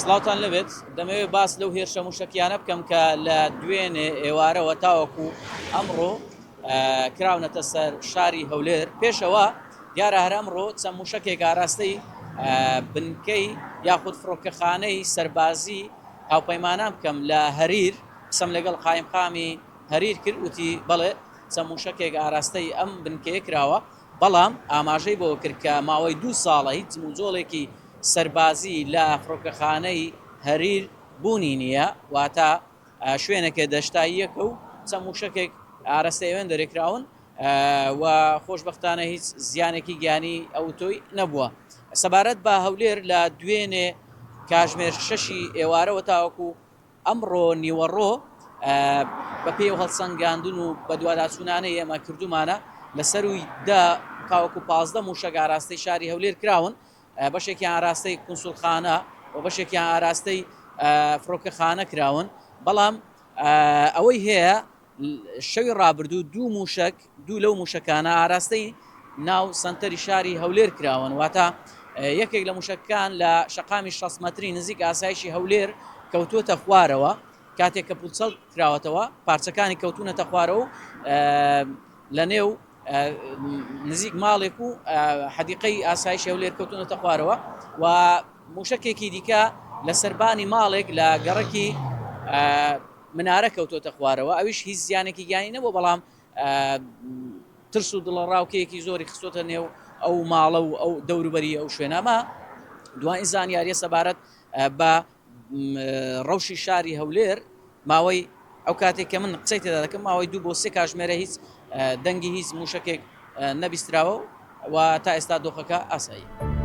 سلااوان لەبێت دەمەوێت باس لەو هێرشە موشکیانە بکەم کە لە دوێنێ ئێوارەوە تاوەکو ئەمڕۆ کراونەتە سەر شاری هەولێر. پێشەوە دیارە هەر ئەمڕۆ چەند موشکێک ئاراستەی بنکەی یاخود فڕۆکەخانەی سەربازی هاوپەیمانان بکەم لە هەریر قسەم لەگەڵ قایمقامی هەریر کرد وتی بەڵێ چەند موشکێک ئاراستەی ئەم بنکەیە کراوە، بەڵام ئاماژەی بۆ کرد کە ماوەی 2 ساڵە هیچ جموجۆڵێکی سەربازی لە فڕۆکەخانەی هەریر بوونی نییە، واتە شوێنەکە دەشتاییەکە و چەند موشکێک ئاراستەیەوێن دەرێکراون و خۆشبەختانە هیچ زیانێکی گیانی ئەو تۆی نەبووە. سەبارەت بە هەولێر لە دوێنێ کاژمێر 6 ئێوارەوە تاوەکو ئەمڕۆ نیوەڕۆ بە پێی و هەڵسەنگاندن و بە دوواداچوونانەی ئێمە کردومانە لەسەروی تاوەکو 15 موشک ئاراستەی شاری هەولێر کراون، بەشێکیان ئاراستەی کنسولخانە و بەشێکیان ئاراستەی فڕۆکەخانە کراون. بەڵام ئەوەی هەیە شەوی ڕابردوو دوو لەو موشکانە ئاراستەی ناو سنتەری شاری هەولێر کراون، واتە یەکێک لە موشکەکان لە شەقامی 6 مەتری نزیک ئاسایشی هەولێر کەوتووەتە خوارەوە. کاتێک کە پولچەڵ کراوەتەوە پارچەکانی کەوتونەتە خوارەوە و لە نێو نزیک ماڵێک و حەدیقەی ئاسایشی هەولێر کەوتونەتە خوارەوە و موشکێکی دیکە لە سەربانی ماڵێک لە گەڕەکی منارە کەوتۆتە خوارەوە. ئەویش هیچ زیانێکی گیانی نەبوو، بەڵام ترس و دڵڕاوکەیەکی زۆری خستۆتە نێو ئەو ماڵە و ئەو دەوروبەری ئەو شوێنەما. دوای زانیاریە سەبارەت بە ڕەوشی شاری هەولێر ماوەی ئەو کاتێک کە من قسەی تێدا دەکەم ماوەی 2 بۆ 3 کاژمێرە هیچ دەنگی هیچ موشکێک نەبیستراوە و تا ئێستا دۆخەکە ئاسایی.